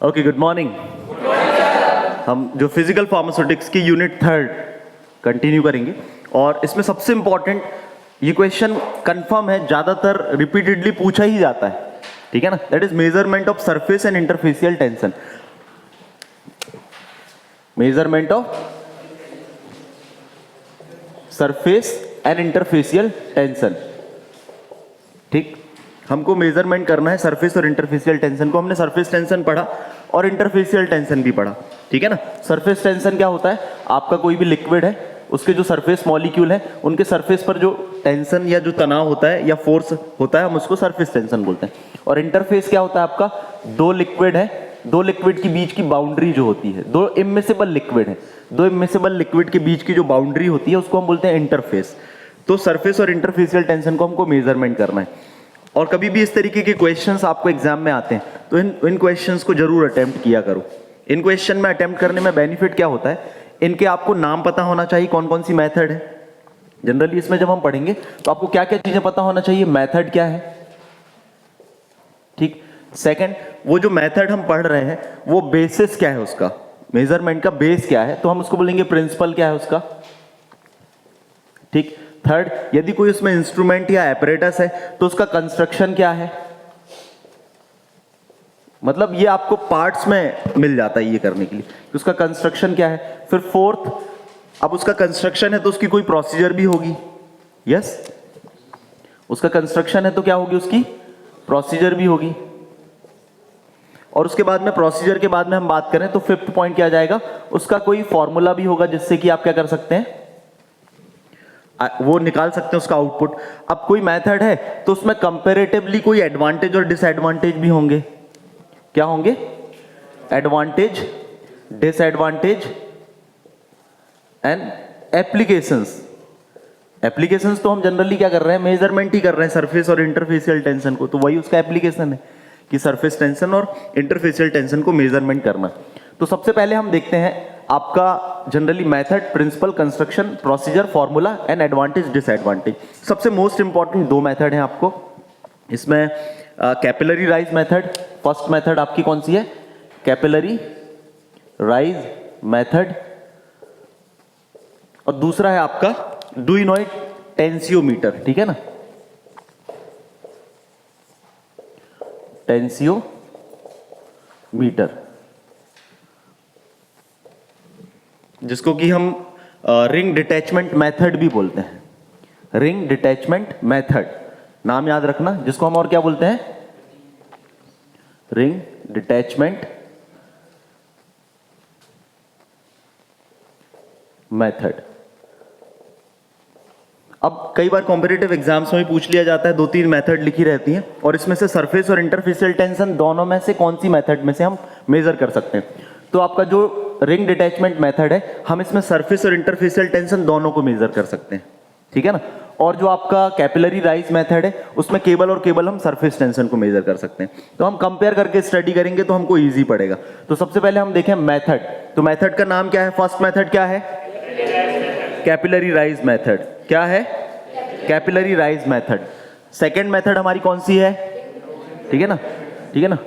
Okay, good morning. हम जो physical pharmaceutics की यूनिट 3 कंटिन्यू करेंगे और इसमें सबसे इंपॉर्टेंट ये क्वेश्चन कंफर्म है, ज्यादातर रिपीटेडली पूछा ही जाता है, ठीक है ना। That is measurement of surface and interfacial tension. Measurement of surface and interfacial tension, ठीक। हमको मेजरमेंट करना है सरफेस और इंटरफेसियल टेंशन को। हमने सरफेस टेंशन पढ़ा और इंटरफेसियल टेंशन भी पढ़ा, ठीक है ना। सरफेस टेंशन क्या होता है? आपका कोई भी लिक्विड है, उसके जो सरफेस मॉलिक्यूल है, उनके सरफेस पर जो टेंशन या जो तनाव होता है या फोर्स होता है, हम उसको सरफेस टेंशन बोलते हैं। और इंटरफेस क्या होता है? आपका दो लिक्विड है, दो लिक्विड के बीच की बाउंड्री जो होती है, दो इमिसिबल लिक्विड है, दो इमिसिबल लिक्विड के बीच की जो बाउंड्री होती है उसको हम बोलते हैं इंटरफेस। तो सरफेस और इंटरफेसियल टेंशन को हमको मेजरमेंट करना है। और कभी भी इस तरीके के क्वेश्चंस आपको एग्जाम में आते हैं तो इन क्वेश्चंस को जरूर अटेम्प्ट किया करो। इन क्वेश्चन में अटेम्प्ट करने में बेनिफिट क्या होता है? इनके आपको नाम पता होना चाहिए, कौन कौन सी मेथड है। जनरली इसमें जब हम पढ़ेंगे तो आपको क्या क्या चीजें पता होना चाहिए, मेथड क्या है, ठीक। सेकंड, वो जो मेथड हम पढ़ रहे हैं वो बेसिस क्या है, उसका मेजरमेंट का बेस क्या है, तो हम उसको बोलेंगे प्रिंसिपल क्या है उसका, ठीक। थर्ड, यदि कोई उसमें इंस्ट्रूमेंट या एपरेटस है तो उसका कंस्ट्रक्शन क्या है, मतलब ये आपको पार्ट्स में मिल जाता है ये करने के लिए, तो उसका कंस्ट्रक्शन क्या है। फिर फोर्थ, अब उसका कंस्ट्रक्शन है तो उसकी कोई प्रोसीजर भी होगी, यस। उसका कंस्ट्रक्शन है तो क्या होगी, उसकी प्रोसीजर भी होगी। और उसके बाद में प्रोसीजर के बाद में हम बात करें तो फिफ्थ पॉइंट क्या आ जाएगा, उसका कोई फॉर्मूला भी होगा जिससे कि आप क्या कर सकते हैं, वो निकाल सकते हैं उसका आउटपुट। अब कोई मेथड है तो उसमें कंपैरेटिवली कोई एडवांटेज और डिसएडवांटेज भी होंगे। क्या होंगे? Advantage, disadvantage and applications. Applications तो हम जनरली क्या कर रहे हैं, मेजरमेंट ही कर रहे हैं सरफेस और इंटरफेसियल टेंशन को, तो वही उसका एप्लीकेशन है कि सरफेस टेंशन और इंटरफेसियल टेंशन को मेजरमेंट करना। तो सबसे पहले हम देखते हैं आपका generally method, principle, construction, procedure, formula and advantage, disadvantage. सबसे मोस्ट इंपॉर्टेंट दो मेथड हैं आपको इसमें। Capillary rise method, first method आपकी कौन सी है? Capillary rise method. और दूसरा है आपका डुइनॉइड टेंसियोमीटर, ठीक है ना, टेंसियोमीटर, जिसको कि हम रिंग डिटैचमेंट मेथड भी बोलते हैं। रिंग डिटैचमेंट मेथड नाम याद रखना, जिसको हम और क्या बोलते हैं, रिंग डिटैचमेंट मेथड। अब कई बार कॉम्पिटिटिव एग्जाम्स में भी पूछ लिया जाता है, दो तीन मेथड लिखी रहती हैं और इसमें से सरफेस और इंटरफेसियल टेंशन दोनों में से कौन सी मेथड में से हम मेजर कर सकते हैं। तो आपका जो रिंग डिटैचमेंट मेथड है, हम इसमें सरफेस और इंटरफेसियल टेंशन दोनों को मेजर कर सकते हैं, ठीक है ना। और जो आपका कैपिलरी राइज मेथड है, उसमें केवल और केवल हम सरफेस टेंशन को मेजर कर सकते हैं। तो हम कंपेयर करके स्टडी करेंगे तो हमको इजी पड़ेगा। तो सबसे पहले हम देखें मेथड। तो मेथड का नाम क्या है? फर्स्ट मेथड क्या है? Capillary rise method. क्या है? Capillary rise method. Second method हमारी कौन सी है? ठीक है ना, ठीक है ना,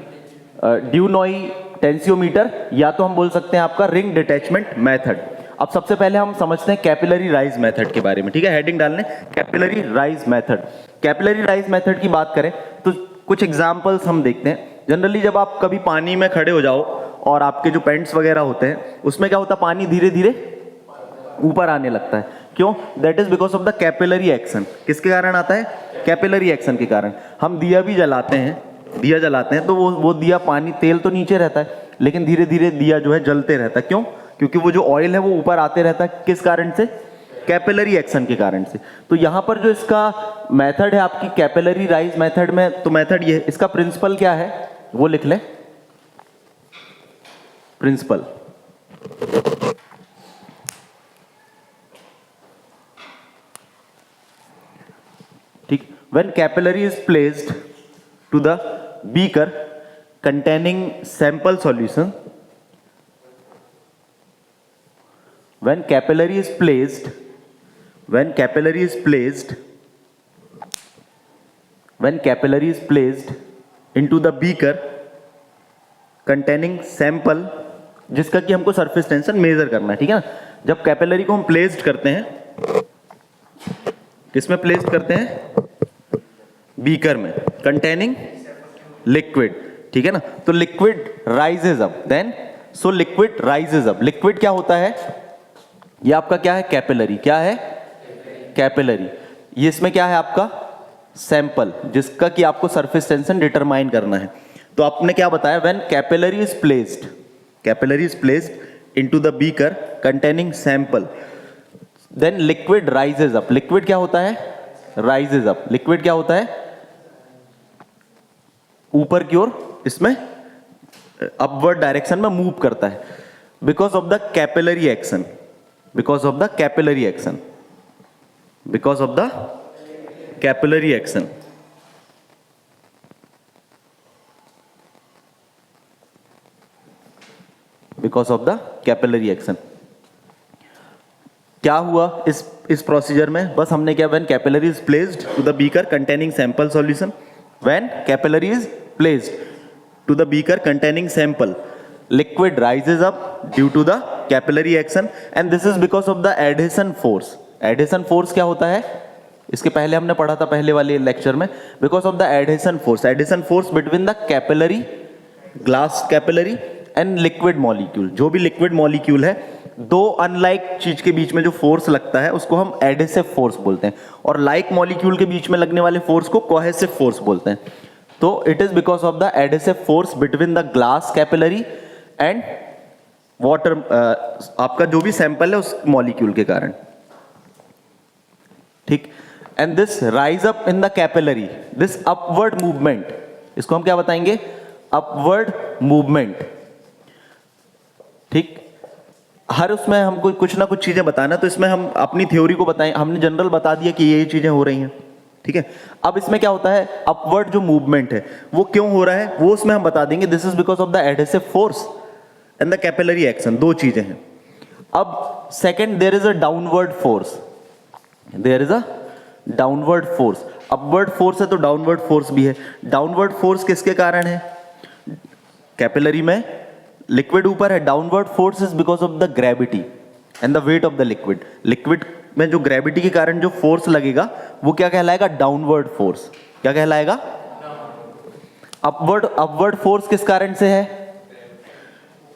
ड्यूनॉइड टेंसियोमीटर, या तो हम बोल सकते हैं आपका रिंग डिटैचमेंट मेथड। अब सबसे पहले हम समझते हैं कैपिलरी राइज मेथड के बारे में, ठीक है। हेडिंग डालने capillary rise method. Capillary rise method की बात करें तो कुछ एग्जांपल्स हम देखते हैं। जनरली जब आप कभी पानी में खड़े हो जाओ और आपके जो पैंट्स वगैरह होते हैं उसमें क्या होता है, पानी धीरे धीरे ऊपर आने लगता है। क्यों? That is because of the capillary action. किसके कारण आता है? कैपिलरी एक्शन के कारण। हम दिया भी जलाते हैं, दिया जलाते हैं तो वो दिया, पानी, तेल तो नीचे रहता है लेकिन धीरे धीरे दिया जो है जलते रहता है। क्यों? क्योंकि वो जो ऑयल है वो ऊपर आते रहता है। किस कारण से? कैपिलरी एक्शन के कारण से। तो यहां पर जो इसका मेथड है आपकी कैपिलरी राइज मेथड में, तो मेथड ये है, इसका प्रिंसिपल क्या है वो लिख ले, प्रिंसिपल। ठीक, when capillary is placed to the beaker containing sample solution, when capillary is placed into the beaker containing sample जिसका कि हमको सरफेस टेंशन मेजर करना है, ठीक है ना। जब कैपिलरी को हम प्लेस्ड करते हैं, किसमें प्लेस्ड करते हैं, बीकर में, कंटेनिंग लिक्विड, ठीक है ना। तो liquid rises up, then so liquid rises up. Liquid क्या होता है, ये आपका क्या है, कैपिलरी, क्या है, कैपिलरी। ये इसमें क्या है आपका सैंपल, जिसका कि आपको सरफेस टेंशन डिटरमाइन करना है। तो आपने क्या बताया, when capillary is placed into the beaker containing sample, then liquid rises up. Liquid क्या होता है, राइजेज अप। लिक्विड क्या होता है, ऊपर की ओर, इसमें अपवर्ड डायरेक्शन में मूव करता है, because of the capillary action, because of the capillary action, because of the capillary action. Because of the capillary action. क्या हुआ इस प्रोसीजर में, बस हमने क्या, when capillary is placed to the beaker containing sample solution, when capillary is placed to the beaker containing sample, liquid rises up due to the capillary action and this is because of the adhesion force. Adhesion force क्या होता है, इसके पहले हमने पढ़ा था पहले वाले लेक्चर में, because of the adhesion force between the capillary, glass capillary and liquid molecule. जो भी liquid molecule है, दो अनलाइक चीज के बीच में जो फोर्स लगता है उसको हम एडहेसिव फोर्स बोलते हैं, और लाइक मॉलिक्यूल के बीच में लगने वाले फोर्स को कोहेसिव फोर्स बोलते हैं। तो it is because of the adhesive force between the glass capillary and water, आपका जो भी सैंपल है उस मॉलिक्यूल के कारण, ठीक। And this rise up in the capillary, this upward movement, इसको हम क्या बताएंगे, अपवर्ड मूवमेंट, ठीक। हर उसमें हमको कुछ ना कुछ चीजें बताना, तो इसमें हम अपनी थ्योरी को बताएं, हमने जनरल बता दिया कि ये चीजें हो रही हैं, ठीक है। अब इसमें क्या होता है, अपवर्ड जो मूवमेंट है वो क्यों हो रहा है, वो उसमें हम बता देंगे। This is because of the adhesive force and the capillary action, दो चीजें हैं। अब second, there is a downward force, there is a downward force. Upward force है तो डाउनवर्ड फोर्स भी है। डाउनवर्ड फोर्स किसके कारण है, कैपिलरी में लिक्विड ऊपर है, downward force is because of the gravity and the wait of the liquid. Liquid में जो ग्रेविटी के कारण जो फोर्स लगेगा वो क्या कहलाएगा, डाउनवर्ड फोर्स। क्या कहलाएगा, अपवर्ड फोर्स किस कारण से है,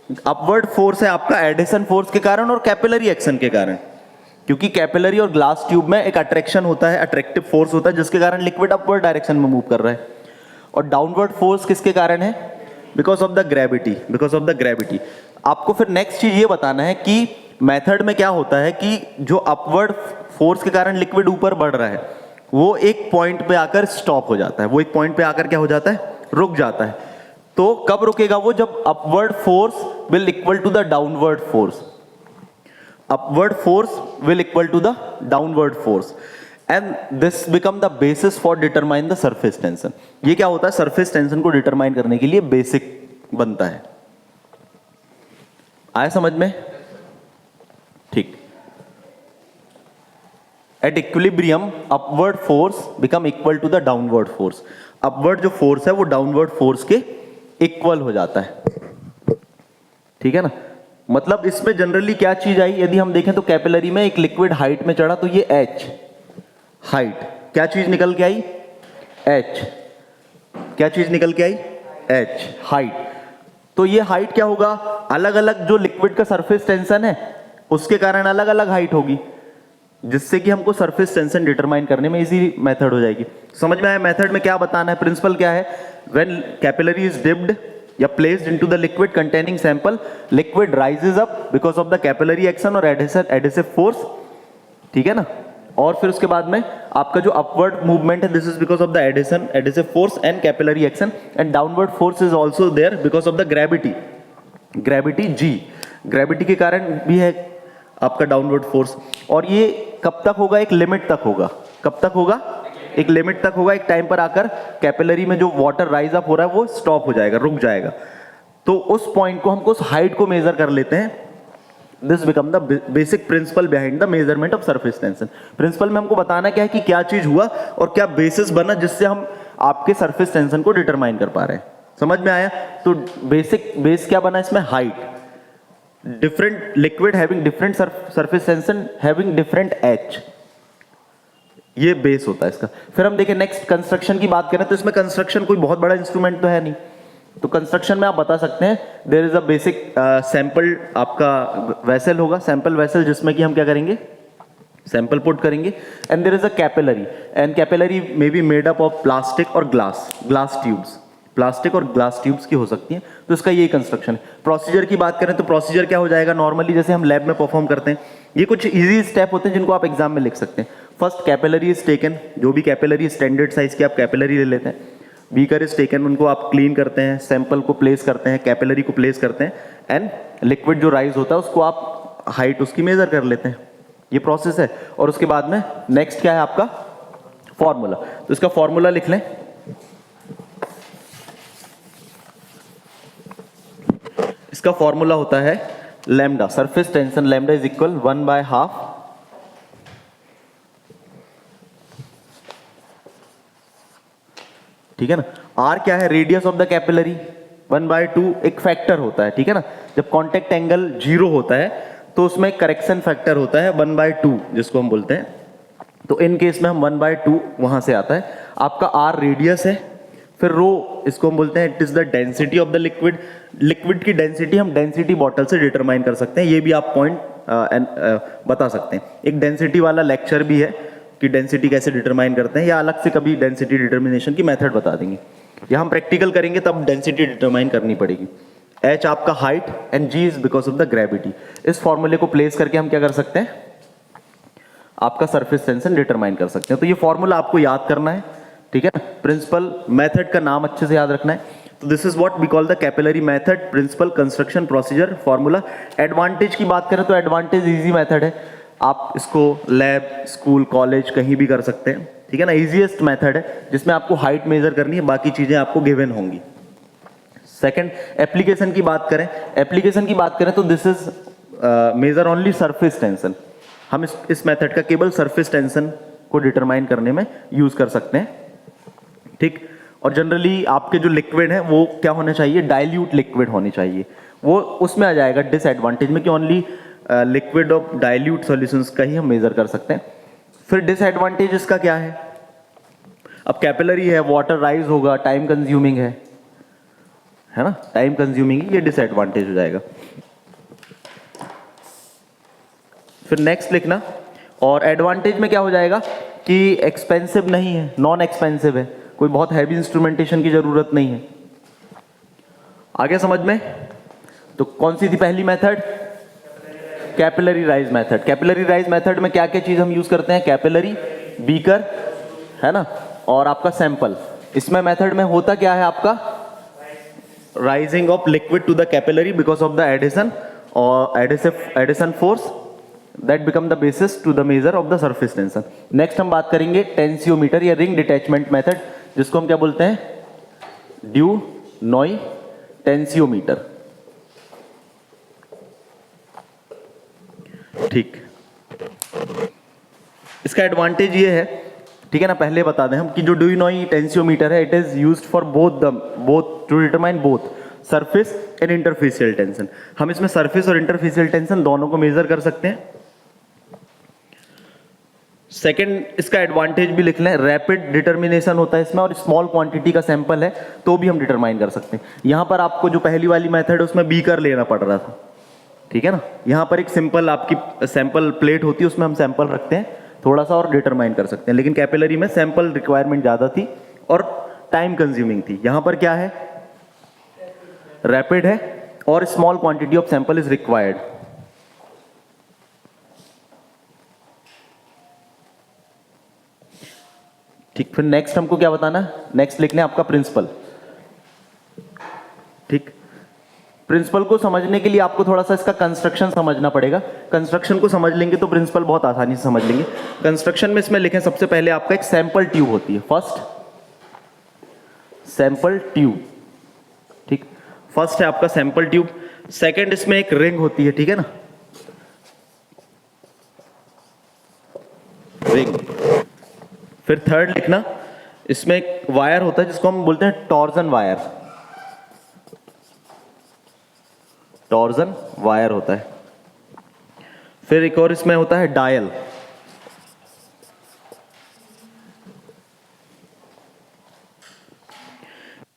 अपवर्ड फोर्स है आपका एडिशन फोर्स के कारण और कैपिलरी एक्शन के कारण, क्योंकि कैपिलरी और ग्लास ट्यूब में एक अट्रैक्शन होता है, अट्रैक्टिव फोर्स होता है, जिसके कारण लिक्विड अपवर्ड डायरेक्शन में मूव कर रहा है। और डाउनवर्ड फोर्स किसके कारण है, because of the gravity, because of the gravity. आपको फिर नेक्स्ट चीज ये बताना है कि मेथड में क्या होता है कि जो अपवर्ड फोर्स के कारण लिक्विड ऊपर बढ़ रहा है वो एक पॉइंट पे आकर स्टॉप हो जाता है, वो एक पॉइंट पे आकर क्या हो जाता है, रुक जाता है। तो कब रुकेगा वो, जब upward force will equal to the downward force, upward force will equal to the downward force, and this become the basis for determine the surface tension. ये क्या होता है, सरफेस टेंशन को डिटरमाइन करने के लिए बेसिक बनता है। आया समझ में, ठीक। At equilibrium upward force become equal to the downward force. Upward जो फोर्स है वो डाउनवर्ड फोर्स के इक्वल हो जाता है, ठीक है ना। मतलब इसमें जनरली क्या चीज आई, यदि हम देखें तो कैपिलरी में एक लिक्विड हाइट में चढ़ा तो ये H हाइट, क्या चीज निकल के आई, H, क्या चीज निकल के आई, H हाइट। तो ये हाइट क्या होगा, अलग अलग जो लिक्विड का सरफेस टेंशन है उसके कारण अलग अलग हाइट होगी, जिससे कि हमको सरफेस टेंशन डिटरमाइन करने में इजी मेथड हो जाएगी। समझ में आया मेथड में क्या बताना है, प्रिंसिपल क्या है, व्हेन कैपिलरी इज डिप्ड या placed into the liquid containing sample, liquid rises up because of the capillary action और एडहेसिव फोर्स, ठीक है ना। और फिर उसके बाद में आपका जो अपवर्ड मूवमेंट है, this is because of the adhesive force and capillary action, and downward force is also there because of the gravity, gravity G, gravity के कारण भी है आपका डाउनवर्ड फोर्स। और ये कब तक होगा, एक लिमिट तक होगा। कब तक होगा, एक लिमिट तक होगा। एक टाइम पर आकर कैपिलरी में जो वाटर राइज अप हो रहा है वो स्टॉप हो जाएगा, रुक जाएगा। तो उस पॉइंट को हमको उस हाइट को मेजर कर लेते हैं। This become the basic principle behind the measurement of surface tension. Principle में हमको बताना क्या है कि क्या चीज हुआ और क्या बेसिस बना जिससे हम आपके सरफेस टेंशन को डिटरमाइन कर पा रहे हैं। समझ में आया? तो बेस क्या बना इसमें? Height, different liquid having different surface tension having different H, ये बेस होता है इसका। फिर हम देखें नेक्स्ट कंस्ट्रक्शन की बात करें तो इसमें कंस्ट्रक्शन कोई बहुत बड़ा इंस्ट्रूमेंट तो है नहीं, तो कंस्ट्रक्शन में आप बता सकते हैं there is a basic sample आपका वेसल होगा, सैंपल वेसल, जिसमें कि हम क्या करेंगे, सैंपल पुट करेंगे, and there is a capillary, and capillary may be made up of plastic और ग्लास ट्यूब्स, प्लास्टिक और ग्लास ट्यूब्स की हो सकती हैं। तो इसका यही कंस्ट्रक्शन है। प्रोसीजर की बात करें तो प्रोसीजर क्या हो जाएगा, नॉर्मली जैसे हम लैब में परफॉर्म करते हैं, ये कुछ इजी स्टेप होते हैं जिनको आप एग्जाम में लिख सकते हैं। फर्स्ट कैपिलरी इज टेकन, जो भी कैपिलरी स्टैंडर्ड साइज की आप कैपिलरी ले लेते हैं, बीकर इज टेकन, उनको आप क्लीन करते हैं, सैंपल को प्लेस करते हैं, कैपिलरी को प्लेस करते हैं, एंड लिक्विड जो राइज होता है उसको आप हाइट उसकी मेजर कर लेते हैं। ये प्रोसेस है। और उसके बाद में नेक्स्ट क्या है आपका फॉर्मूला, तो इसका फॉर्मूला लिख लें। इसका फॉर्मूला होता है lambda, surface tension lambda is equal 1/2, ठीक है ना। आर क्या है, रेडियस ऑफ द कैपिलरी, 1/2 एक फैक्टर होता है, ठीक है ना। जब कांटेक्ट एंगल 0 होता है तो उसमें करेक्शन फैक्टर होता है 1/2 जिसको हम बोलते हैं, तो इन केस में हम 1/2 वहां से आता है। आपका आर रेडियस है, फिर रो इसको हम बोलते हैं it is the density of the liquid, liquid की डेंसिटी हम डेंसिटी बॉटल से डिटरमाइन कर सकते हैं, ये भी आप पॉइंट बता सकते हैं। एक डेंसिटी वाला लेक्चर भी है कि डेंसिटी कैसे डिटरमाइन करते हैं, या अलग से कभी डेंसिटी डिटर्मिनेशन की मेथड बता देंगे, या हम प्रैक्टिकल करेंगे तब डेंसिटी डिटरमाइन करनी पड़ेगी। एच आपका height and G is because of the gravity. इस फॉर्मूले को प्लेस करके हम क्या कर सकते हैं, आपका सरफेस टेंशन डिटरमाइन कर सकते हैं। तो ये फॉर्मूला आपको याद करना है, ठीक है ना। प्रिंसिपल, मेथड का नाम अच्छे से याद रखना है। तो this is what we call the capillary method, principle, construction, procedure, formula. Advantage की बात करें तो एडवांटेज इजी मेथड है, आप इसको लैब, स्कूल, कॉलेज कहीं भी कर सकते हैं, ठीक है ना। इजीएस्ट मेथड है जिसमें आपको हाइट मेजर करनी है, बाकी चीजें आपको गिवन होंगी। सेकंड, एप्लीकेशन की बात करें, एप्लीकेशन की बात करें तो this is measure only surface tension, हम इस मेथड का केवल सरफेस टेंशन को डिटरमाइन करने में यूज कर सकते हैं, ठीक। और जनरली आपके जो लिक्विड है वो क्या होना चाहिए, डाइल्यूट लिक्विड होनी चाहिए, वो उसमें आ जाएगा डिसएडवांटेज में कि only liquid of dilute solutions का ही हम मेजर कर सकते हैं। फिर डिसएडवांटेज इसका क्या है, अब कैपिलरी है, वाटर राइज होगा, टाइम कंज्यूमिंग है ना, टाइम कंज्यूमिंग, ये डिसएडवांटेज हो जाएगा। फिर नेक्स्ट लिखना, और एडवांटेज में क्या हो जाएगा कि एक्सपेंसिव नहीं है, नॉन एक्सपेंसिव है, कोई बहुत हैवी इंस्ट्रूमेंटेशन की जरूरत नहीं है। आगे समझ में, तो कौन सी थी पहली method, capillary rise method. Capillary rise method में क्या क्या चीज हम यूज करते हैं, कैपिलरी, बीकर, है ना, और आपका सैंपल। इसमें मेथड में होता क्या है आपका, rising of liquid to the capillary because of the adhesion और adhesion force that become the basis to the measure of the surface tension. Next हम बात करेंगे टेंसियोमीटर या रिंग डिटैचमेंट मेथड, जिसको हम क्या बोलते हैं, ड्यू नॉय टेंसियोमीटर, ठीक। इसका एडवांटेज ये है, ठीक है ना, पहले बता दें हम कि जो ड्यूनॉय टेंसियोमीटर है it is used for both to determine both surface and interfacial tension. हम इसमें सरफेस और इंटरफेसियल टेंशन दोनों को मेजर कर सकते हैं। सेकेंड, इसका एडवांटेज भी लिख लें, रैपिड डिटर्मिनेशन होता है इसमें, और स्मॉल क्वांटिटी का सैंपल है तो भी हम डिटरमाइन कर सकते हैं। यहां पर आपको जो पहली वाली मेथड है उसमें बीकर लेना पड़ रहा था, ठीक है ना। यहां पर एक सिंपल आपकी सैंपल प्लेट होती है, उसमें हम सैंपल रखते हैं, थोड़ा सा और डिटरमाइन कर सकते हैं। लेकिन कैपिलरी में सैंपल रिक्वायरमेंट ज्यादा थी और टाइम कंज्यूमिंग थी। यहां पर क्या है, रैपिड है और small quantity of sample is required. ठीक, फिर नेक्स्ट हमको क्या बताना है, नेक्स्ट लिखने आपका प्रिंसिपल, ठीक। प्रिंसिपल को समझने के लिए आपको थोड़ा सा इसका कंस्ट्रक्शन समझना पड़ेगा। कंस्ट्रक्शन को समझ लेंगे तो प्रिंसिपल बहुत आसानी से समझ लेंगे। कंस्ट्रक्शन में इसमें लिखें, सबसे पहले आपका एक सैंपल ट्यूब होती है, फर्स्ट सैंपल ट्यूब, ठीक। फर्स्ट है आपका सैंपल ट्यूब। सेकंड, इसमें एक रिंग होती है, ठीक है ना, रिंग। फिर थर्ड लिखना, इसमें एक वायर होता है जिसको हम बोलते हैं टॉर्जन वायर, टॉर्जन वायर होता है। फिर एक और इसमें होता है डायल।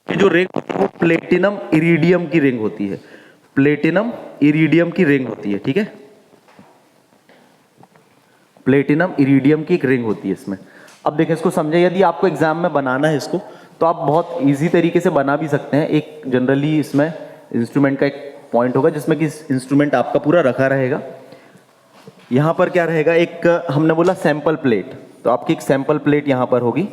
ये जो रिंग होती है वो प्लेटिनम इरिडियम की रिंग होती है, प्लेटिनम इरिडियम की रिंग होती है, ठीक है। प्लेटिनम इरिडियम की एक रिंग होती है इसमें। अब देखें इसको समझे, यदि आपको एग्जाम में बनाना है इसको तो आप बहुत इजी तरीके से बना भी सकते हैं। एक जनरली इसमें इंस्ट्रूमेंट का एक पॉइंट होगा जिसमें कि इंस्ट्रूमेंट आपका पूरा रखा रहेगा। यहां पर क्या रहेगा, एक हमने बोला सैंपल प्लेट, तो आपकी एक सैंपल प्लेट यहां पर होगी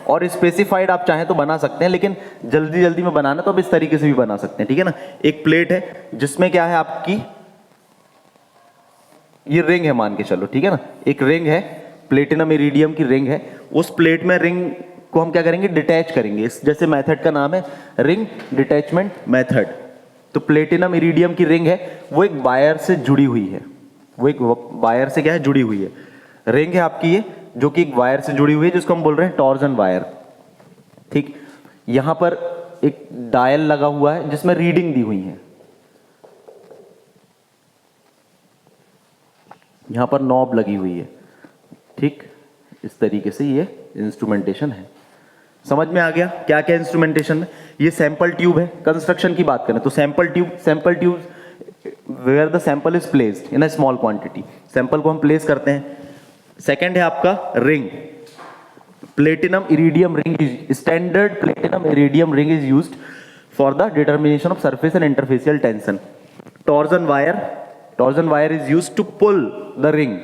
और स्पेसिफाइड आप चाहें तो बना सकते हैं, लेकिन जल्दी जल्दी में बनाना तो अब इस तरीके से भी बना सकते हैं, ठीक है ना। एक प्लेट है जिसमें क्या है आपकी, ये रिंग है मान के चलो, ठीक है ना। एक रिंग है, प्लेटिनम इरिडियम की रिंग है। उस प्लेट में रिंग को हम क्या करेंगे, डिटैच करेंगे। इस जैसे मेथड का नाम है रिंग डिटैचमेंट मेथड। तो प्लेटिनम इरिडियम की रिंग है, वो एक वायर से जुड़ी हुई है, वो एक वायर से क्या है, जुड़ी हुई है। रिंग है आपकी ये, जो कि एक वायर से जुड़ी हुई है, जिसको हम बोल रहे हैं टॉर्जन वायर, ठीक। यहां पर एक डायल लगा हुआ है जिसमें रीडिंग दी हुई है। यहां पर नॉब लगी हुई है, ठीक। इस तरीके से ये इंस्ट्रूमेंटेशन है। समझ में आ गया क्या क्या इंस्ट्रूमेंटेशन में। ये सैंपल ट्यूब है। कंस्ट्रक्शन की बात करें तो sample tube where the sample is placed in a small quantity, sample को हम प्लेस करते हैं। सेकंड है आपका ring, platinum iridium ring is standard platinum iridium ring is used for the determination of surface and interfacial tension. Torsion wire is used to pull the ring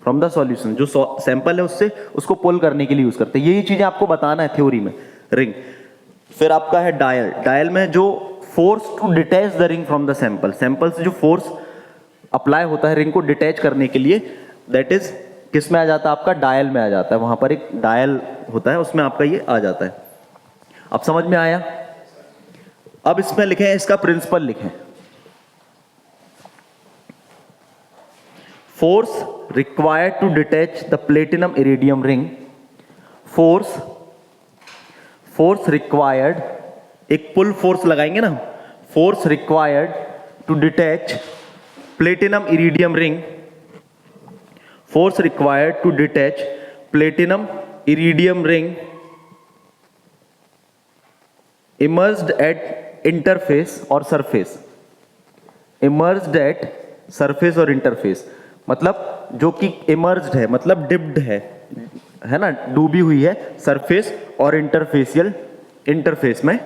from the solution. जो sample है उससे उसको पुल करने के लिए use करते हैं। यही चीजें आपको बताना है थ्योरी में, रिंग। फिर आपका है डायल में जो force to detach the ring from the sample से जो फोर्स अप्लाई होता है रिंग को डिटैच करने के लिए, दैट इज किस में आ जाता है आपका, डायल में आ जाता है। वहां पर एक डायल होता है, उसमें आपका ये आ जाता है। अब समझ में आया। अब इसमें लिखें, इसका प्रिंसिपल लिखें, force required to detach the platinum iridium ring, force required, एक पुल फोर्स लगाएंगे ना, force required to detach platinum iridium ring, force required to detach platinum iridium ring immersed at interface और सरफेस, इमर्ज्ड एट सरफेस और interface. मतलब जो कि immersed है मतलब डिप्ड है ना, डूबी हुई है सरफेस और इंटरफेस में।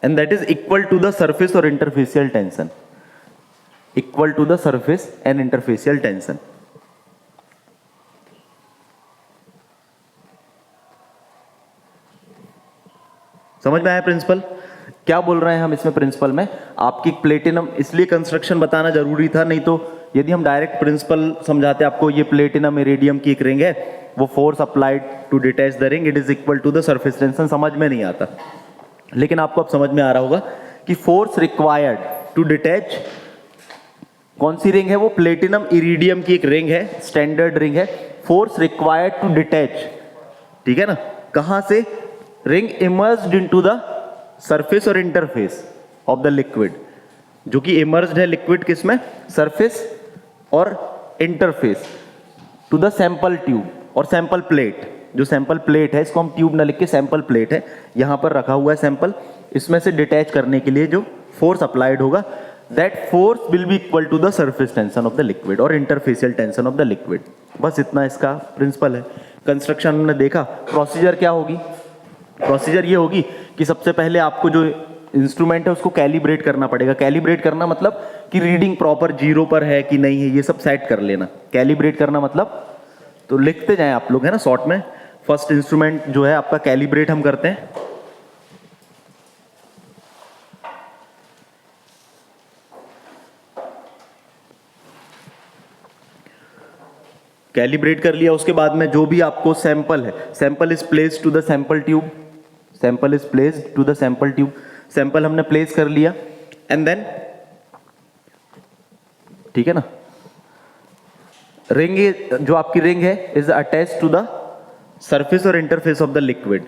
And that is equal to the surface और interfacial tension, equal to the surface and interfacial tension. समझ में आया प्रिंसिपल। क्या बोल रहे हैं हम इसमें प्रिंसिपल में, आपकी प्लेटिनम, इसलिए कंस्ट्रक्शन बताना जरूरी था, नहीं तो यदि हम डायरेक्ट प्रिंसिपल समझाते आपको, ये प्लेटिनम इरिडियम की एक रिंग है, वो force applied to detach the ring, it is equal to the surface tension, समझ में नहीं आता। लेकिन आपको अब समझ में आ रहा होगा कि फोर्स रिक्वायर्ड टू डिटैच, कौन सी रिंग है वो, प्लेटिनम इरिडियम की एक रिंग है, स्टैंडर्ड रिंग है। फोर्स रिक्वायर्ड टू डिटैच, ठीक है ना, कहां से, ring immersed into the surface और इंटरफेस ऑफ द लिक्विड, जो कि इमर्ज्ड है लिक्विड किसमें, सरफेस और interface, to the sample tube और सैंपल प्लेट। जो सैंपल प्लेट है, इसको हम ट्यूब ना लिख के सैंपल प्लेट है, यहां पर रखा हुआ है सैंपल, इसमें से डिटैच करने के लिए जो फोर्स अप्लाइड होगा, that force will be equal to the surface tension of the liquid और interfacial tension of the liquid. बस इतना इसका प्रिंसिपल है। कंस्ट्रक्शन हमने देखा, प्रोसीजर क्या होगी, प्रोसीजर ये होगी कि सबसे पहले आपको जो इंस्ट्रूमेंट है उसको कैलिब्रेट करना पड़ेगा। कैलिब्रेट करना मतलब कि रीडिंग प्रॉपर 0 पर है कि नहीं है, ये सब सेट कर लेना। कैलिब्रेट करना मतलब, तो लिखते जाएं आप लोग, है ना, शॉर्ट में। फर्स्ट इंस्ट्रूमेंट जो है आपका कैलिब्रेट हम करते हैं, कैलिब्रेट कर लिया। उसके बाद में जो भी आपको सैंपल है, sample is placed to the sample tube, sample is placed to the sample tube, sample हमने प्लेस कर लिया। एंड देन, ठीक है ना, रिंग, जो आपकी रिंग है, is attach to the surface और इंटरफेस ऑफ द लिक्विड,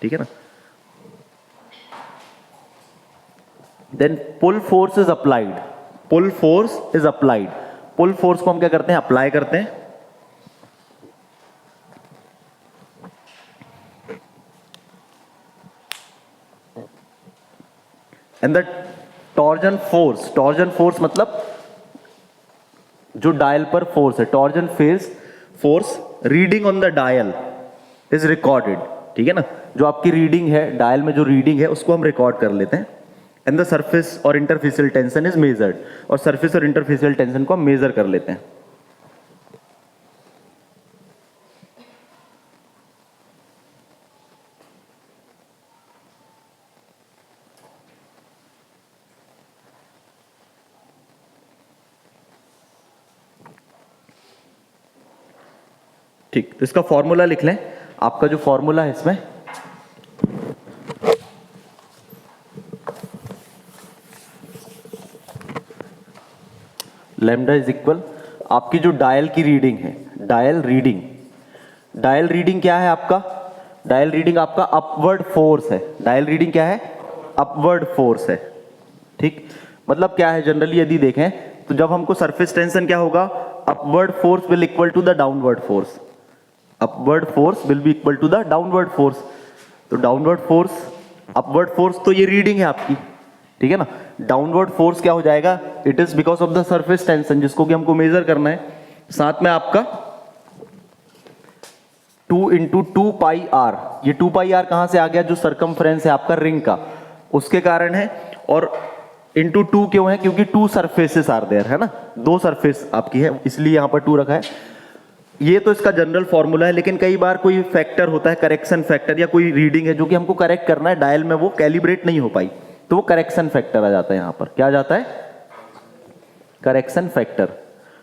ठीक है ना। Then pull force is applied, pull force is applied, pull force को हम क्या करते हैं, अप्लाई करते हैं। And the torsion force, torsion force मतलब जो डायल पर फोर्स है, torsion force reading on the dial is recorded, ठीक है ना। जो आपकी रीडिंग है डायल में, जो रीडिंग है उसको हम रिकॉर्ड कर लेते हैं। एंड द सरफेस और इंटरफेसियल टेंशन इज मेजर्ड, और सरफेस और इंटरफेसियल टेंशन को हम मेजर कर लेते हैं। ठीक, तो इसका फॉर्मूला लिख लें। आपका जो फॉर्मूला है इसमें, लैम्डा इज इक्वल, आपकी जो डायल की रीडिंग है, डायल रीडिंग, डायल रीडिंग क्या है आपका, डायल रीडिंग आपका अपवर्ड फोर्स है। डायल रीडिंग क्या है, अपवर्ड फोर्स है। ठीक, मतलब क्या है, जनरली यदि देखें तो जब हमको सरफेस टेंशन क्या होगा, upward force will equal to the downward force, upward force will be equal to the downward force. तो डाउनवर्ड फोर्स, अपवर्ड फोर्स तो ये रीडिंग है आपकी, ठीक है ना। डाउनवर्ड फोर्स क्या हो जाएगा, it is because of the surface tension, जिसको कि हमको मेजर करना है। साथ में आपका 2 इंटू 2 पाई आर, ये 2 पाई आर कहां से आ गया, जो सरकमफ्रेंस है आपका रिंग का, उसके कारण है। और इंटू 2 क्यों है, क्योंकि 2 सरफेसेस आर देयर, है ना, 2 सरफेस आपकी है, इसलिए यहां पर 2 रखा है। ये तो इसका जनरल फॉर्मूला है, लेकिन कई बार कोई फैक्टर होता है, करेक्शन फैक्टर, या कोई रीडिंग है जो कि हमको करेक्ट करना है डायल में, वो कैलिब्रेट नहीं हो पाई, तो वो करेक्शन फैक्टर आ जाता है। यहां पर क्या आ जाता है, करेक्शन फैक्टर।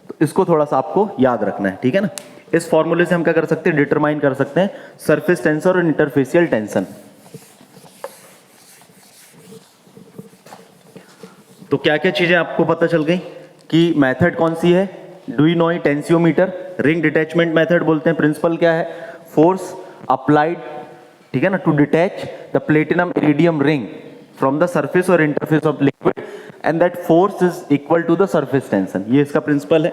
तो इसको थोड़ा सा आपको याद रखना है, ठीक है ना। इस फॉर्मूले से हम क्या कर सकते हैं, डिटरमाइन कर सकते हैं सरफेस टेंशन और इंटरफेसियल टेंशन। तो क्या क्या चीजें आपको पता चल गई कि मेथड कौन सी है, डुइनोई टेंसियोमीटर, रिंग डिटैचमेंट मेथड बोलते हैं। प्रिंसिपल क्या है, फोर्स अप्लाइड, ठीक है ना, to detach the platinum iridium ring from the surface और interface of liquid, and that force is equal to the surface tension. ये इसका प्रिंसिपल है।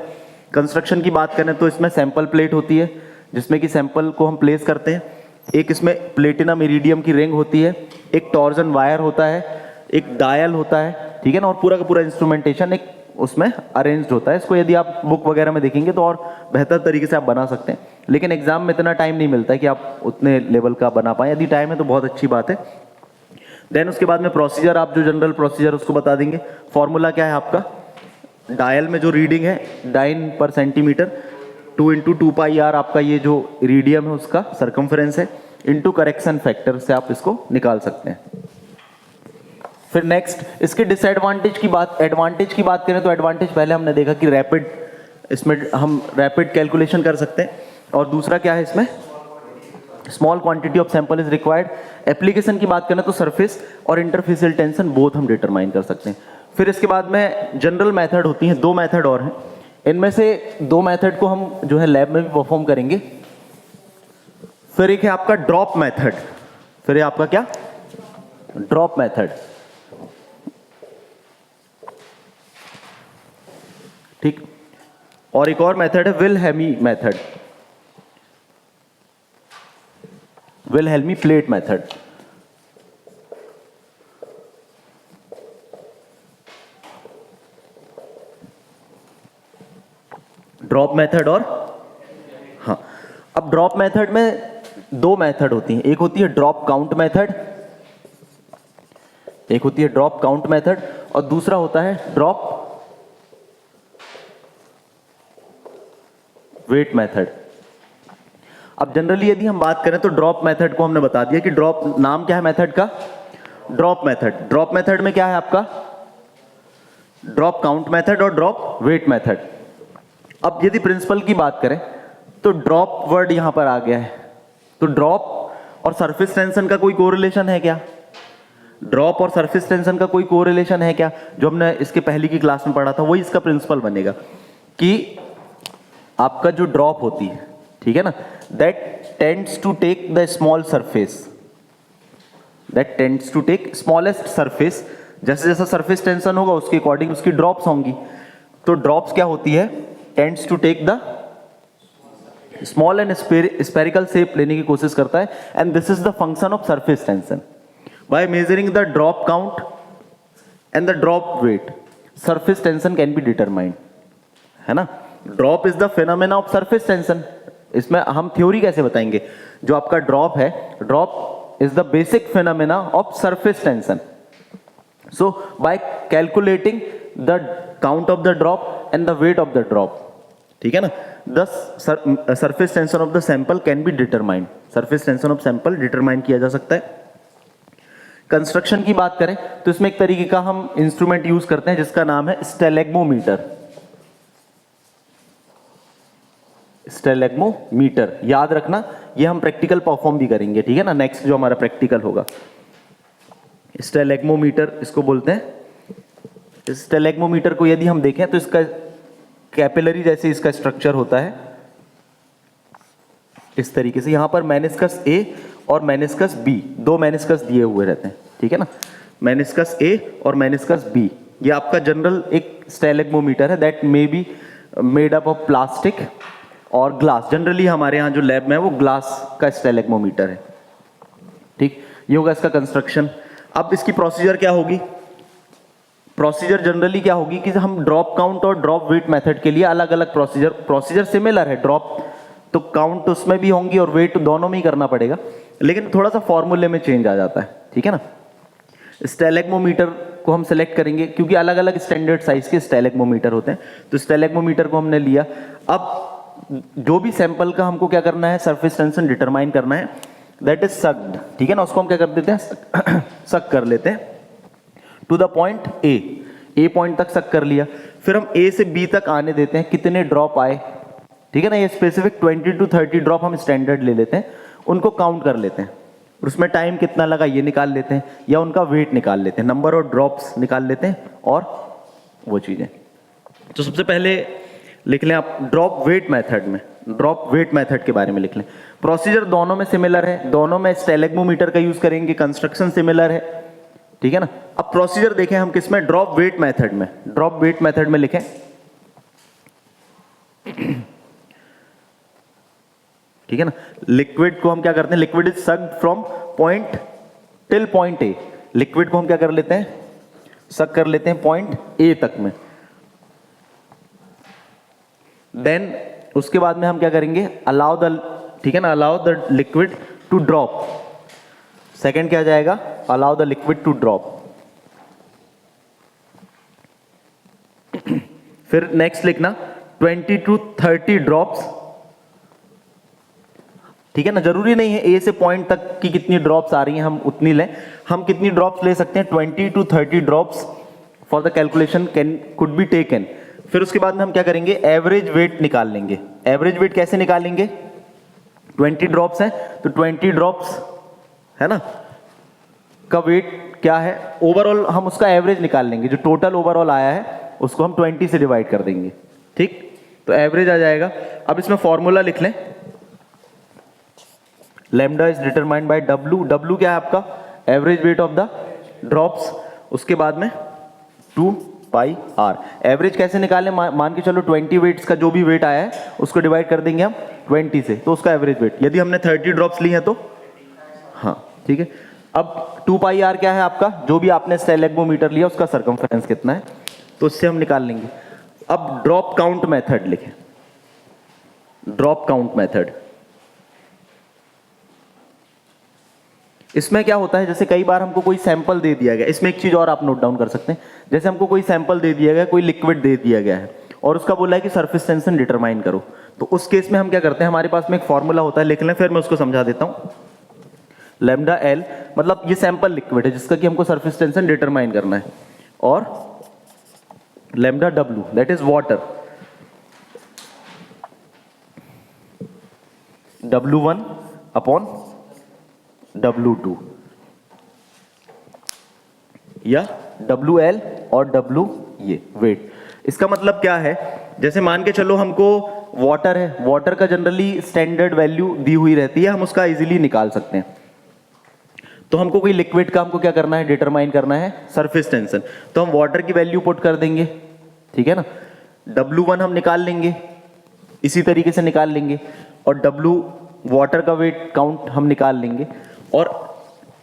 कंस्ट्रक्शन की बात करें तो इसमें सैंपल प्लेट होती है, जिसमें कि सैंपल को हम प्लेस करते हैं। एक इसमें प्लेटिनम इरिडियम की रिंग होती है, एक टॉर्जन वायर होता है, एक डायल होता है, ठीक है ना, और पूरा का पूरा इंस्ट्रूमेंटेशन एक उसमें अरेंज्ड होता है। इसको यदि आप बुक वगैरह में देखेंगे तो और बेहतर तरीके से आप बना सकते हैं, लेकिन एग्जाम में इतना टाइम नहीं मिलता है कि आप उतने लेवल का बना पाएं। यदि टाइम है तो बहुत अच्छी बात है। देन उसके बाद में प्रोसीजर, आप जो जनरल प्रोसीजर उसको बता देंगे। फॉर्मूला क्या है आपका, डायल में जो रीडिंग है डाइन पर सेंटीमीटर, 2 इंटू 2 पाई आर आपका ये जो इरिडियम है उसका सरकमफ्रेंस है, इंटू करेक्शन फैक्टर से आप इसको निकाल सकते हैं। फिर नेक्स्ट इसके डिसएडवांटेज की बात, एडवांटेज की बात करें तो एडवांटेज पहले हमने देखा कि रैपिड, इसमें हम रैपिड कैलकुलेशन कर सकते हैं। और दूसरा क्या है इसमें, small quantity of sample is required. Application की बात करें तो सरफेस और इंटरफेसियल टेंशन बोथ हम डिटरमाइन कर सकते हैं। फिर इसके बाद में जनरल मेथड होती हैं, 2 मेथड और हैं। इनमें से 2 मेथड को हम जो है लैब में भी परफॉर्म करेंगे। फिर एक है आपका ड्रॉप मेथड, फिर आपका क्या, ड्रॉप मेथड, ठीक। और एक और मेथड है विलहेमी method, विलहेमी plate method. Drop method और, हाँ, अब ड्रॉप मेथड में 2 मेथड होती हैं। एक होती है ड्रॉप काउंट मेथड, एक होती है ड्रॉप काउंट मेथड, और दूसरा होता है ड्रॉप वेट मेथड। अब जनरली यदि हम बात करें तो ड्रॉप मेथड को हमने बता दिया कि ड्रॉप, नाम क्या है मेथड का, ड्रॉप मेथड। ड्रॉप मेथड में क्या है आपका, ड्रॉप काउंट मेथड और ड्रॉप वेट मेथड। अब यदि प्रिंसिपल की बात करें तो ड्रॉप वर्ड यहां पर आ गया है, तो ड्रॉप और सरफेस टेंशन का कोई कोरिलेशन है क्या, ड्रॉप और सरफेस टेंशन का कोई कोरिलेशन है क्या, जो हमने इसके पहले की क्लास में पढ़ा था, वही इसका प्रिंसिपल बनेगा कि आपका जो ड्रॉप होती है, ठीक है ना, that tends to take the small surface, that tends to take smallest surface, जैसे जैसा सरफेस टेंशन होगा उसके अकॉर्डिंग उसकी ड्रॉप्स होंगी। तो ड्रॉप्स क्या होती है, tends to take the small and spherical shape लेने की कोशिश करता है, and this is the function of surface tension. By measuring the drop count and the drop weight surface tension can be determined, है ना। Drop is the phenomena of surface tension. इसमें हम theory कैसे बताएंगे, जो आपका ड्रॉप है, drop is the basic phenomena of surface tension. So by calculating the count of the drop and the wait of the drop, ठीक है ना, the surface tension of the sample can be determined. Surface tension of sample determine किया जा सकता है। Construction की बात करें तो इसमें एक तरीके का हम इंस्ट्रूमेंट यूज करते हैं जिसका नाम है स्टेलेग्मोमीटर। स्टेलेग्मोमीटर याद रखना, ये हम प्रैक्टिकल परफॉर्म भी करेंगे, ठीक है ना, नेक्स्ट जो हमारा प्रैक्टिकल होगा। स्टेलेग्मोमीटर इसको बोलते हैं। स्टेलेग्मोमीटर को यदि हम देखें तो इसका कैपिलरी जैसे इसका स्ट्रक्चर होता है इस तरीके से। यहां पर मेनिस्कस ए और मेनिस्कस बी, दो मेनिस्कस दिए हुए रहते हैं, ठीक है ना, मेनिस्कस ए और मेनिस्कस बी। ये आपका जनरल एक स्टेलेग्मोमीटर है that may be made up of plastic और ग्लास। जनरली हमारे यहाँ जो लैब में है वो ग्लास का स्टेलेग्मोमीटर है, ठीक। ये होगा इसका कंस्ट्रक्शन। अब इसकी प्रोसीजर क्या होगी, प्रोसीजर जनरली क्या होगी कि हम ड्रॉप काउंट और ड्रॉप वेट मेथड के लिए अलग अलग प्रोसीजर सिमिलर है। ड्रॉप तो काउंट उसमें भी होंगी और वेट दोनों में ही करना पड़ेगा, लेकिन थोड़ा सा फॉर्मूले में चेंज आ जाता है, ठीक है ना। स्टेलेग्मोमीटर को हम सेलेक्ट करेंगे क्योंकि अलग अलग स्टैंडर्ड साइज के स्टेलेग्मोमीटर होते हैं। तो स्टेलेग्मोमीटर को हमने लिया। अब जो भी सैंपल का हमको क्या करना है, सरफेस टेंशन डिटरमाइन करना है, दैट इज सक्ड, ठीक है ना। उसको हम क्या कर देते हैं, सक कर लेते हैं to the point A point तक सक कर लिया। फिर हम ए से बी तक आने देते हैं, कितने ड्रॉप आए, ठीक है ना। ये स्पेसिफिक 20 to 30 ड्रॉप हम स्टैंडर्ड ले लेते हैं, उनको काउंट कर लेते हैं, उसमें टाइम कितना लगा ये निकाल लेते हैं, या उनका वेट निकाल लेते हैं, नंबर ऑफ ड्रॉप्स निकाल लेते हैं और वो चीजें। तो सबसे पहले लिख लें आप ड्रॉप वेट मेथड में, ड्रॉप वेट मेथड के बारे में लिख लें। प्रोसीजर दोनों में सिमिलर है, दोनों में स्टेलेग्मोमीटर का यूज करेंगे, कंस्ट्रक्शन सिमिलर है, ठीक है ना। अब प्रोसीजर देखें हम किसमें, ड्रॉप वेट मेथड में। ड्रॉप वेट मेथड में लिखें, ठीक है ना। लिक्विड को हम क्या करते हैं, liquid is sucked from point till point A. Liquid को हम क्या कर लेते हैं, सक कर लेते हैं पॉइंट ए तक में। देन उसके बाद में हम क्या करेंगे, अलाउ द, ठीक है ना, allow the liquid to drop. Second क्या जाएगा, allow the liquid to drop. फिर नेक्स्ट लिखना 20 to 30 ड्रॉप्स, ठीक है ना। जरूरी नहीं है ए से पॉइंट तक की कितनी ड्रॉप्स आ रही हैं हम उतनी लें, हम कितनी ड्रॉप्स ले सकते हैं, 20 to 30 drops for the calculation can could be taken. फिर उसके बाद में हम क्या करेंगे, एवरेज वेट निकाल लेंगे। एवरेज वेट कैसे निकालेंगे, 20 ड्रॉप्स हैं तो 20 ड्रॉप्स है ना का वेट क्या है, ओवरऑल हम उसका एवरेज निकाल लेंगे। जो टोटल ओवरऑल आया है उसको हम 20 से डिवाइड कर देंगे, ठीक, तो एवरेज आ जाएगा। अब इसमें फॉर्मूला लिख लें, lambda is determined by W. W क्या है आपका, average weight of the drops, उसके बाद में 2 पाई आर। एवरेज कैसे निकालें, मान के चलो 20 वेट्स का जो भी वेट आया है उसको डिवाइड कर देंगे हम 20 से, तो उसका एवरेज वेट। यदि हमने 30 ड्रॉप्स ली हैं तो हाँ, ठीक है। अब 2 पाई आर क्या है आपका, जो भी आपने स्टेलेग्मोमीटर लिया उसका सर्कमफेरेंस कितना है, तो उससे हम निकाल लेंगे। अब ड्रॉप काउंट मेथड लिखें, ड्रॉप काउंट मेथड। इसमें क्या होता है, जैसे कई बार हमको कोई सैंपल दे दिया गया, इसमें एक चीज और आप नोट डाउन कर सकते हैं, जैसे हमको कोई सैंपल दे दिया गया, कोई लिक्विड दे दिया गया है और उसका बोला है कि सरफेस टेंशन डिटरमाइन करो, तो उस केस में हम क्या करते हैं, हमारे पास में एक फॉर्मूला होता है, लिख लें, फिर मैं उसको समझा देता हूं। लैम्डा एल मतलब ये सैंपल लिक्विड है जिसका कि हमको सरफेस टेंशन डिटरमाइन करना है, और lambda W that is water, W1 upon W2 या WL और W ये वेट। इसका मतलब क्या है, जैसे मान के चलो हमको वाटर है, वाटर का जनरली स्टैंडर्ड वैल्यू दी हुई रहती है, हम उसका इजीली निकाल सकते हैं। तो हमको कोई लिक्विड का हमको क्या करना है, डिटरमाइन करना है सरफेस टेंशन। तो हम वाटर की वैल्यू पुट कर देंगे, ठीक है ना। W1 हम निकाल लेंगे, इसी तरीके से निकाल लेंगे, और W वाटर का वेट काउंट हम निकाल लेंगे, और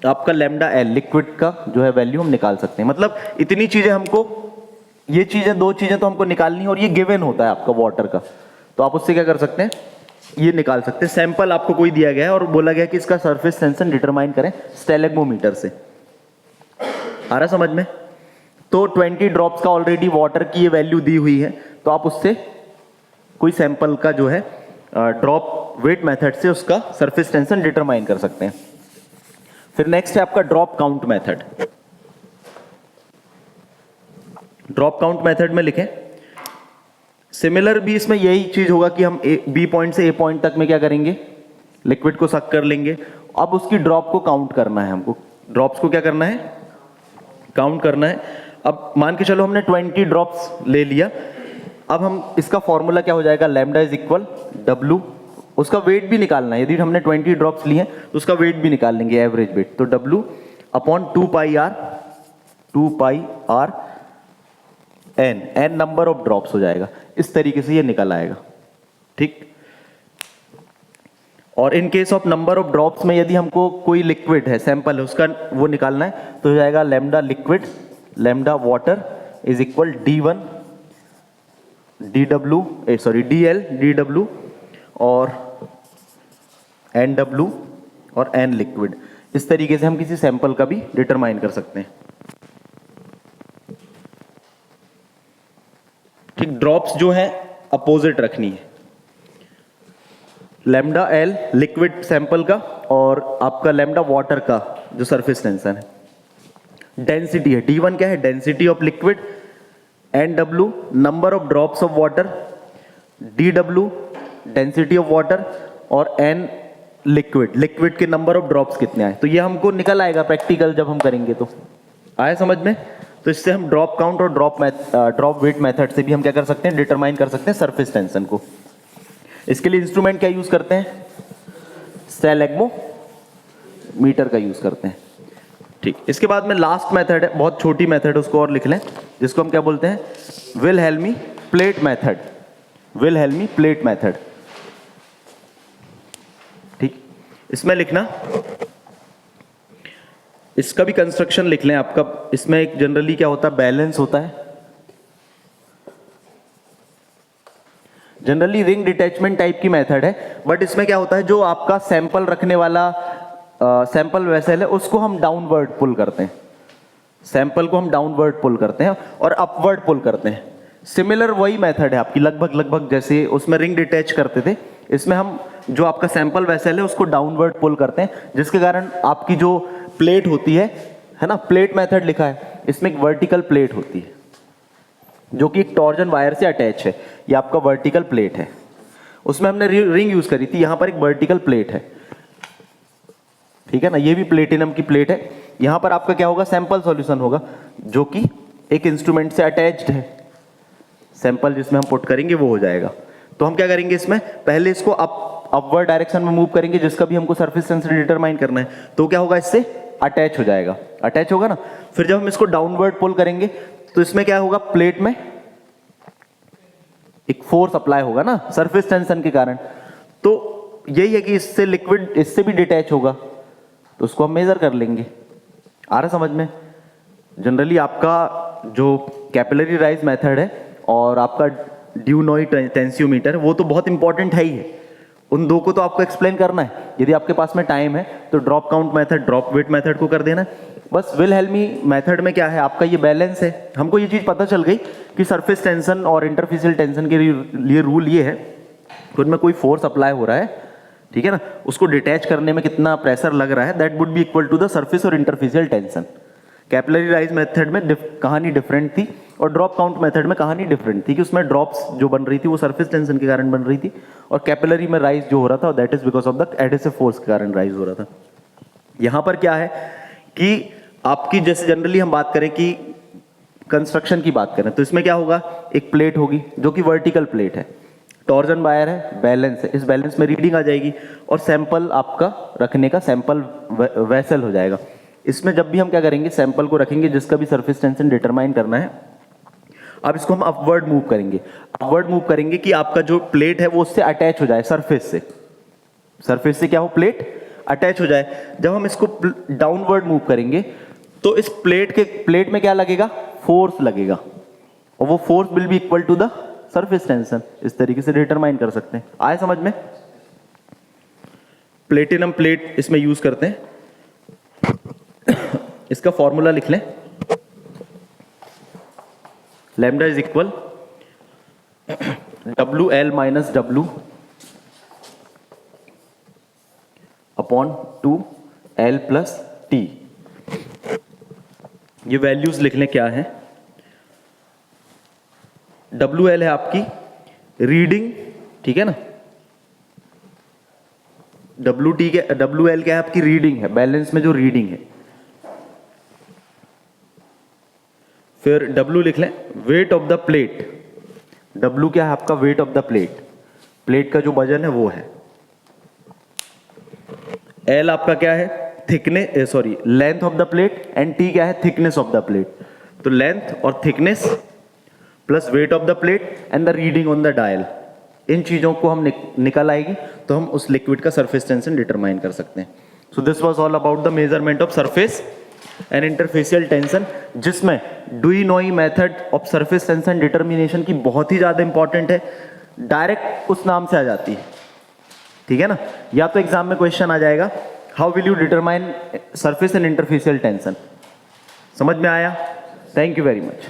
आपका लैम्डा एल लिक्विड का जो है वैल्यू हम निकाल सकते हैं। मतलब इतनी चीजें हमको, ये चीजें, दो चीजें तो हमको निकालनी है, और ये गिवन होता है आपका वाटर का, तो आप उससे क्या कर सकते हैं, ये निकाल सकते हैं। सैंपल आपको कोई दिया गया है और बोला गया कि इसका सरफेस टेंशन डिटरमाइन करें स्टेलेग्मोमीटर से। आ रहा समझ में? तो 20 ड्रॉप्स का ऑलरेडी वाटर की ये वैल्यू दी हुई है, तो आप उससे कोई सैंपल का जो है ड्रॉप वेट मेथड से उसका सरफेस टेंशन डिटरमाइन कर सकते हैं। फिर नेक्स्ट है आपका drop count method. Drop count method में लिखें, सिमिलर भी इसमें यही चीज होगा कि हम बी पॉइंट से ए पॉइंट तक में क्या करेंगे, लिक्विड को सक कर लेंगे। अब उसकी ड्रॉप को काउंट करना है हमको, ड्रॉप्स को क्या करना है, काउंट करना है। अब मान के चलो हमने 20 ड्रॉप्स ले लिया, अब हम इसका फॉर्मूला क्या हो जाएगा, लैम्डा इज इक्वल W, उसका वेट भी निकालना है। यदि हमने 20 ड्रॉप्स लिए तो उसका वेट भी निकाल लेंगे, एवरेज वेट। तो W upon 2 pi R n number of drops हो जाएगा। इस तरीके से ये निकल आएगा, ठीक। और in case of number of drops में यदि हमको कोई लिक्विड है, सैंपल है, उसका वो निकालना है, तो हो जाएगा lambda liquid, lambda water is equal D1 DL DW और NW और N लिक्विड। इस तरीके से हम किसी सैंपल का भी डिटरमाइन कर सकते हैं, ठीक। ड्रॉप्स जो है अपोजिट रखनी है, लैम्डा एल लिक्विड सैंपल का और आपका लैम्डा वाटर का जो सरफेस टेंशन है। डेंसिटी है, D1 क्या है, density of liquid, NW number of drops of water, DW density of water और N लिक्विड के नंबर ऑफ ड्रॉप्स कितने आए। तो ये हमको निकल आएगा प्रैक्टिकल जब हम करेंगे। तो आया समझ में? तो इससे हम ड्रॉप काउंट और ड्रॉप वेट मेथड से भी हम क्या कर सकते हैं, डिटरमाइन कर सकते हैं सरफेस टेंशन को। इसके लिए इंस्ट्रूमेंट क्या यूज करते हैं, स्टेलेग्मोमीटर का यूज करते हैं, ठीक। इसके बाद में लास्ट मेथड है, बहुत छोटी मेथड, उसको और लिख लें, जिसको हम क्या बोलते हैं, विलहेल्मी प्लेट मेथड। विलहेल्मी प्लेट मेथड, ठीक। इसमें लिखना, इसका भी कंस्ट्रक्शन लिख लें आपका। इसमें एक जनरली क्या होता है, बैलेंस होता है, जनरली रिंग डिटैचमेंट टाइप की मेथड है। बट इसमें क्या होता है, जो आपका सैंपल रखने वाला सैंपल वेसल है, उसको हम डाउनवर्ड पुल करते हैं, सैंपल को हम डाउनवर्ड पुल करते हैं और अपवर्ड पुल करते हैं। सिमिलर वही मेथड है आपकी, लगभग जैसे उसमें रिंग डिटैच करते थे, इसमें हम जो आपका सैंपल वेसल है उसको डाउनवर्ड पुल करते हैं, जिसके कारण आपकी जो प्लेट होती है ना, प्लेट मेथड लिखा है, इसमें एक वर्टिकल प्लेट होती है जो कि एक टॉर्जन वायर से अटैच है। ये आपका वर्टिकल प्लेट है, उसमें हमने रिंग यूज करी थी, यहां पर एक वर्टिकल प्लेट है, ठीक है ना। ये भी प्लेटिनम की प्लेट है। यहां पर आपका क्या होगा, सैंपल सॉल्यूशन होगा जो कि एक इंस्ट्रूमेंट से अटैच्ड है, सैंपल जिसमें हम पुट करेंगे वो हो जाएगा। तो हम क्या करेंगे, इसमें पहले इसको अपवर्ड डायरेक्शन में मूव करेंगे, जिसका भी हमको सरफेस टेंशन डिटरमाइन करना है। तो क्या होगा, इससे अटैच हो जाएगा, अटैच होगा ना। फिर जब हम इसको डाउनवर्ड पुल करेंगे तो इसमें क्या होगा, प्लेट में एक फोर्स अप्लाई होगा ना सरफेस टेंशन के कारण। तो यही है कि इससे लिक्विड इससे भी डिटैच होगा, तो उसको हम मेजर कर लेंगे। आ रहा समझ में? जनरली आपका जो कैपिलरी राइज मेथड है और आपका ड्यूनॉय टेंसियोमीटर वो तो बहुत इंपॉर्टेंट है ही है, उन दो को तो आपको एक्सप्लेन करना है। यदि आपके पास में टाइम है तो drop count method, drop wait method को कर देना। बस विलहेल्मी मेथड में क्या है, आपका ये बैलेंस है। हमको ये चीज पता चल गई कि सरफेस टेंशन और इंटरफेसियल टेंशन के लिए रूल ये है कि उनमें कोई फोर्स अप्लाई हो रहा है, ठीक है ना, उसको डिटैच करने में कितना प्रेशर लग रहा है, that would be equal to the surface और interfacial tension. Capillary rise method में कहानी डिफरेंट थी और ड्रॉप काउंट मेथड में कहानी डिफरेंट थी कि उसमें ड्रॉप्स जो बन रही थी वो सरफेस टेंशन के कारण बन रही थी, और कैपिलरी में राइज जो हो रहा था that is because of the adhesive force के कारण राइज हो रहा था। यहां पर क्या है कि आपकी, जैसे जनरली हम बात करें कि कंस्ट्रक्शन की बात करें, तो इसमें क्या होगा, एक प्लेट होगी जो कि वर्टिकल प्लेट है, टॉर्जन वायर है, बैलेंस है, इस बैलेंस में रीडिंग आ जाएगी और सैंपल आपका रखने का सैंपल वेसल हो जाएगा। इसमें जब भी हम क्या करेंगे, सैंपल को रखेंगे जिसका भी सरफेस टेंशन डिटरमाइन करना है, अब इसको हम अपवर्ड मूव करेंगे। अपवर्ड मूव करेंगे कि आपका जो प्लेट है वो उससे अटैच हो जाए, सरफेस से क्या हो, प्लेट अटैच हो जाए। जब हम इसको डाउनवर्ड मूव करेंगे तो इस प्लेट में क्या लगेगा, फोर्स लगेगा, और वो force will be equal to the surface tension. इस तरीके से डिटरमाइन कर सकते हैं। आए समझ में? प्लेटिनम प्लेट इसमें यूज करते हैं। इसका फॉर्मूला लिख लें, lambda is equal WL minus W upon 2L plus T। ये वैल्यूज लिख लें क्या है। WL है आपकी रीडिंग, ठीक है ना, WL क्या है आपकी रीडिंग है, बैलेंस में जो रीडिंग है। फिर W लिख लें wait of the plate. W क्या है आपका, वेट ऑफ द प्लेट का जो वजन है वो है। L आपका क्या है, length of the plate, and T क्या है, थिकनेस ऑफ द प्लेट। तो लेंथ और thickness plus weight of the plate and the reading on the dial, इन चीजों को हम निकल आएगी तो हम उस लिक्विड का सरफेस टेंशन डिटरमाइन कर सकते हैं। So this was all about the measurement of surface and interfacial tension, जिसमें डुई नोई method of surface tension determination की बहुत ही ज्यादा इंपॉर्टेंट है, डायरेक्ट उस नाम से आ जाती है, ठीक है ना। या तो एग्जाम में क्वेश्चन आ जाएगा, how will you determine surface and interfacial tension. समझ में आया? Thank you very much.